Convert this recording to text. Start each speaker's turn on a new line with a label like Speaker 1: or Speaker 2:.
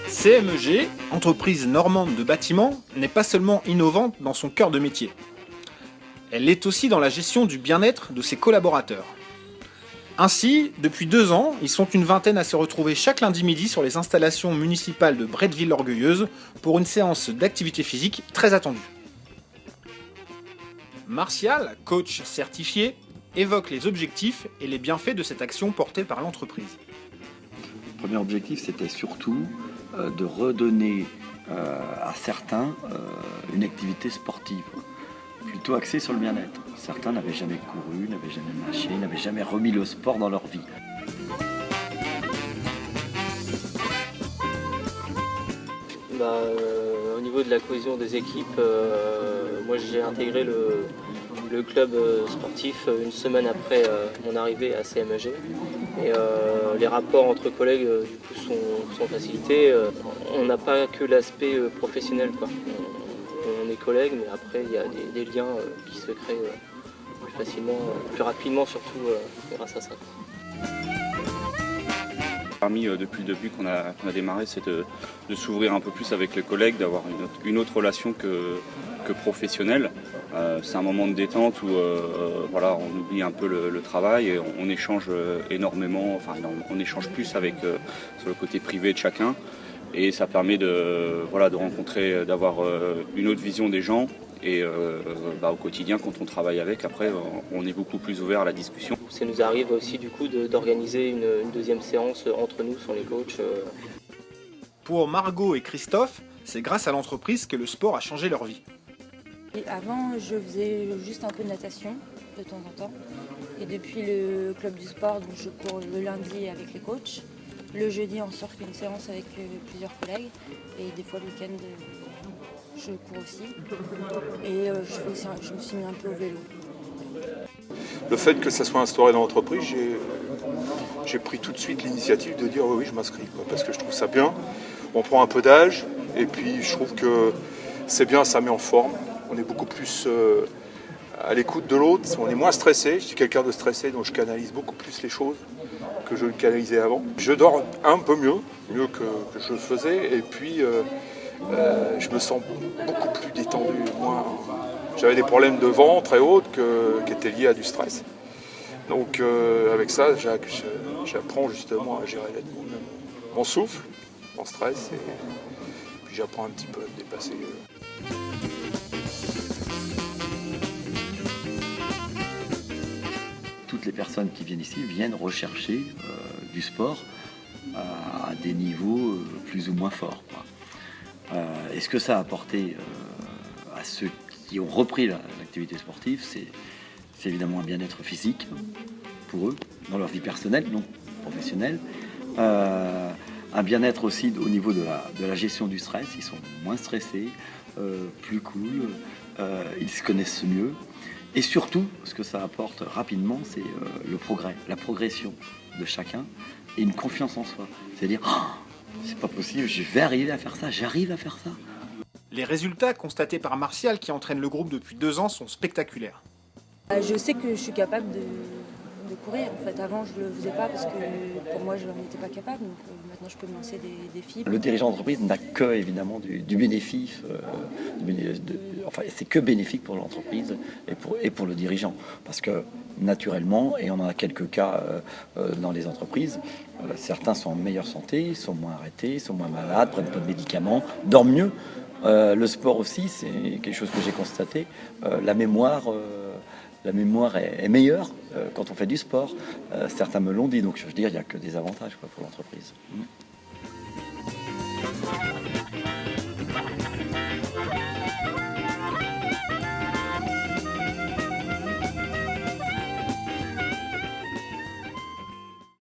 Speaker 1: CMEG, entreprise normande de bâtiment, n'est pas seulement innovante dans son cœur de métier. Elle l'est aussi dans la gestion du bien-être de ses collaborateurs. Ainsi, depuis 2 ans, ils sont une vingtaine à se retrouver chaque lundi midi sur les installations municipales de Bretteville-l'Orgueilleuse pour une séance d'activité physique très attendue. Martial, coach certifié, évoque les objectifs et les bienfaits de cette action portée par l'entreprise.
Speaker 2: Le premier objectif, c'était surtout de redonner à certains une activité sportive, plutôt axée sur le bien-être. Certains n'avaient jamais couru, n'avaient jamais marché, n'avaient jamais remis le sport dans leur vie.
Speaker 3: Au niveau de la cohésion des équipes, moi j'ai intégré le club sportif une semaine après mon arrivée à CMEG. Et les rapports entre collègues du coup, sont facilités. On n'a pas que l'aspect professionnel, quoi. On est collègues, mais après il y a des liens qui se créent plus facilement, plus rapidement surtout grâce à ça.
Speaker 4: Parmi depuis le début qu'on a démarré, c'est de s'ouvrir un peu plus avec les collègues, d'avoir une autre relation que professionnelle. C'est un moment de détente où voilà, on oublie un peu le travail et on échange énormément, enfin on échange plus avec sur le côté privé de chacun. Et ça permet de rencontrer, d'avoir une autre vision des gens. Et au quotidien, quand on travaille avec, après, on est beaucoup plus ouvert à la discussion.
Speaker 3: Ça nous arrive aussi du coup d'organiser une deuxième séance entre nous, sur les coachs.
Speaker 1: Pour Margot et Christophe, c'est grâce à l'entreprise que le sport a changé leur vie.
Speaker 5: Et avant, je faisais juste un peu de natation de temps en temps. Et depuis le club du sport, donc je cours le lundi avec les coachs. Le jeudi, on sort une séance avec plusieurs collègues. Et des fois, le week-end, je cours aussi. Et je me suis mis un peu au vélo.
Speaker 6: Le fait que ça soit instauré dans l'entreprise, j'ai pris tout de suite l'initiative de dire oui, je m'inscris. Parce que je trouve ça bien. On prend un peu d'âge. Et puis, je trouve que c'est bien, ça met en forme. On est beaucoup plus à l'écoute de l'autre. On est moins stressé. Je suis quelqu'un de stressé, donc je canalise beaucoup plus les choses que je le canalisais avant. Je dors un peu mieux que je le faisais. Et puis, je me sens beaucoup plus détendu. J'avais des problèmes de ventre et autres qui étaient liés à du stress. Donc avec ça, j'apprends justement à gérer mon souffle, mon stress. Et puis j'apprends un petit peu à me dépasser.
Speaker 2: Toutes les personnes qui viennent ici viennent rechercher du sport à des niveaux plus ou moins forts. Et ce que ça a apporté à ceux qui ont repris l'activité sportive, c'est évidemment un bien-être physique pour eux, dans leur vie personnelle, non professionnelle. Un bien-être aussi au niveau de la gestion du stress. Ils sont moins stressés, plus cool, ils se connaissent mieux. Et surtout, ce que ça apporte rapidement, c'est le progrès, la progression de chacun et une confiance en soi. C'est-à-dire, c'est pas possible, je vais arriver à faire ça, j'arrive à faire ça.
Speaker 1: Les résultats constatés par Martial, qui entraîne le groupe depuis 2 ans, sont spectaculaires.
Speaker 5: Je sais que je suis capable de courir. En fait, avant, je ne le faisais pas parce que pour moi, je n'en étais pas capable. Donc maintenant, je peux me lancer des défis.
Speaker 2: Le dirigeant d'entreprise n'a que, évidemment, du bénéfice. C'est que bénéfique pour l'entreprise et pour le dirigeant. Parce que, naturellement, et on en a quelques cas dans les entreprises, certains sont en meilleure santé, sont moins arrêtés, sont moins malades, prennent pas de médicaments, dorment mieux. Le sport aussi, c'est quelque chose que j'ai constaté. La mémoire est meilleure quand on fait du sport. Certains me l'ont dit, donc je veux dire, il n'y a que des avantages pour l'entreprise.